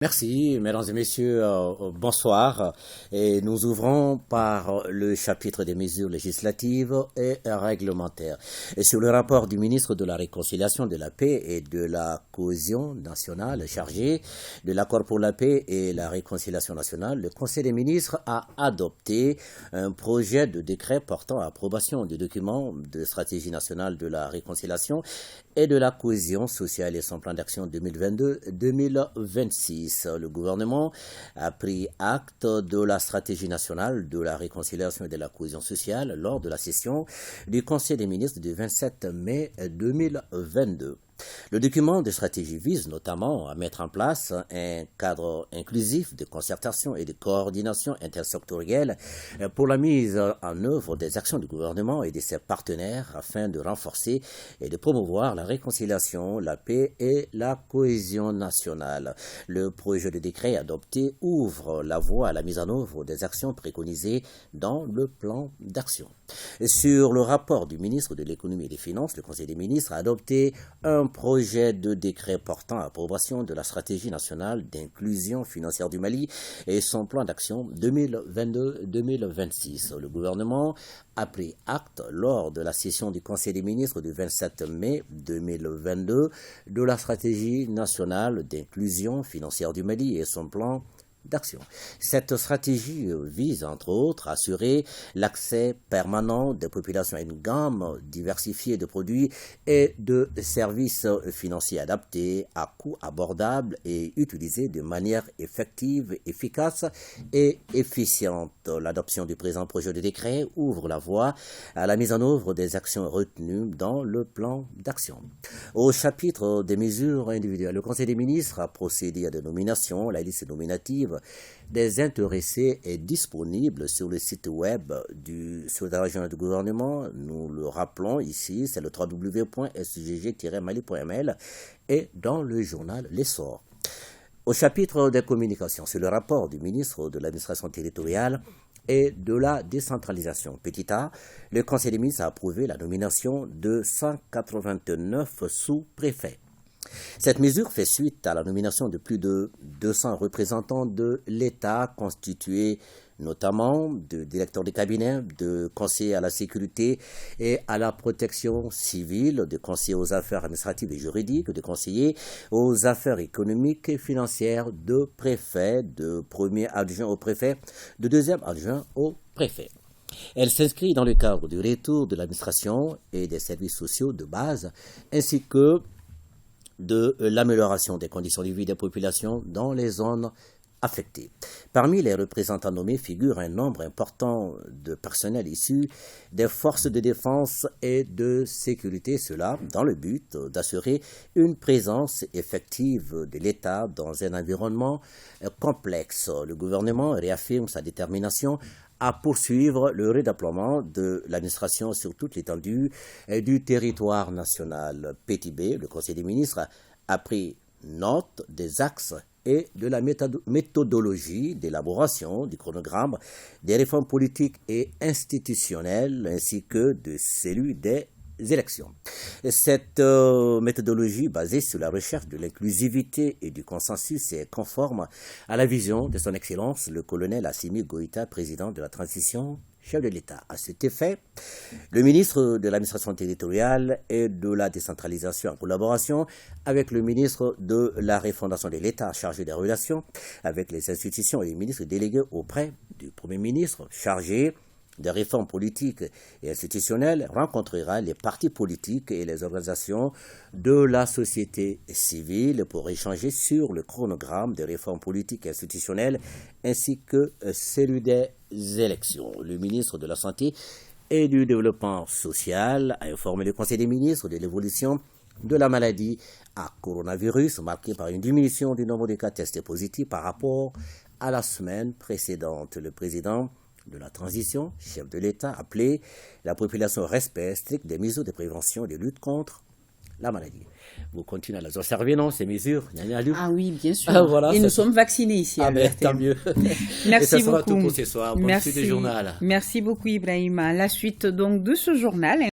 Merci, mesdames et messieurs, bonsoir. Et nous ouvrons par le chapitre des mesures législatives et réglementaires. Et sur le rapport du ministre de la Réconciliation, de la Paix et de la Cohésion nationale chargé de l'accord pour la paix et la réconciliation nationale, le Conseil des ministres a adopté un projet de décret portant approbation du document de stratégie nationale de la réconciliation et de la cohésion sociale et son plan d'action 2022-2026. Le gouvernement a pris acte de la stratégie nationale de la réconciliation et de la cohésion sociale lors de la session du Conseil des ministres du 27 mai 2022. Le document de stratégie vise notamment à mettre en place un cadre inclusif de concertation et de coordination intersectorielle pour la mise en œuvre des actions du gouvernement et de ses partenaires afin de renforcer et de promouvoir la réconciliation, la paix et la cohésion nationale. Le projet de décret adopté ouvre la voie à la mise en œuvre des actions préconisées dans le plan d'action. Sur le rapport du ministre de l'économie et des finances, le Conseil des ministres a adopté un projet de décret portant approbation de la stratégie nationale d'inclusion financière du Mali et son plan d'action 2022-2026. Le gouvernement a pris acte lors de la session du Conseil des ministres du 27 mai 2022 de la stratégie nationale d'inclusion financière du Mali et son plan d'action. Cette stratégie vise, entre autres, à assurer l'accès permanent des populations à une gamme diversifiée de produits et de services financiers adaptés à coûts abordables et utilisés de manière effective, efficace et efficiente. L'adoption du présent projet de décret ouvre la voie à la mise en œuvre des actions retenues dans le plan d'action. Au chapitre des mesures individuelles, le Conseil des ministres a procédé à des nominations. La liste nominative des intéressés est disponible sur le site web du secrétaire régional du gouvernement. Nous le rappelons ici, c'est le www.sgg-mali.ml et dans le journal L'Essor. Au chapitre des communications, c'est le rapport du ministre de l'administration territoriale et de la décentralisation. Petit A, le Conseil des ministres a approuvé la nomination de 189 sous-préfets. Cette mesure fait suite à la nomination de plus de 200 représentants de l'État constitués notamment de directeurs de cabinet, de conseillers à la sécurité et à la protection civile, de conseillers aux affaires administratives et juridiques, de conseillers aux affaires économiques et financières, de préfets, de premier adjoint au préfet, de deuxième adjoint au préfet. Elle s'inscrit dans le cadre du retour de l'administration et des services sociaux de base, ainsi que de l'amélioration des conditions de vie des populations dans les zones affectées. Parmi les représentants nommés figure un nombre important de personnels issus des forces de défense et de sécurité, cela dans le but d'assurer une présence effective de l'État dans un environnement complexe. Le gouvernement réaffirme sa détermination à poursuivre le redéploiement de l'administration sur toute l'étendue du territoire national. Petit B, le Conseil des ministres a pris note des axes et de la méthodologie d'élaboration du chronogramme des réformes politiques et institutionnelles ainsi que de celui des élections. Cette méthodologie basée sur la recherche de l'inclusivité et du consensus est conforme à la vision de son Excellence le colonel Assimi Goïta, président de la transition, chef de l'État. À cet effet, le ministre de l'administration territoriale et de la décentralisation en collaboration avec le ministre de la refondation de l'État chargé des relations avec les institutions et les ministres délégués auprès du Premier ministre chargé des réformes politiques et institutionnelles rencontrera les partis politiques et les organisations de la société civile pour échanger sur le chronogramme des réformes politiques et institutionnelles ainsi que celui des élections. Le ministre de la Santé et du Développement social a informé le Conseil des ministres de l'évolution de la maladie à coronavirus marquée par une diminution du nombre de cas testés positifs par rapport à la semaine précédente. Le président de la transition, chef de l'État, a appelé la population au respect strict des mesures de prévention et de lutte contre la maladie. Vous continuez à les observer, non, ces mesures? Ah oui, bien sûr. Voilà, et nous sommes vaccinés ici. Ah ben, tant mieux. Merci et ça beaucoup. sera tout pour ce soir. Bonne suite du journal. Merci beaucoup, Ibrahima. La suite donc de ce journal.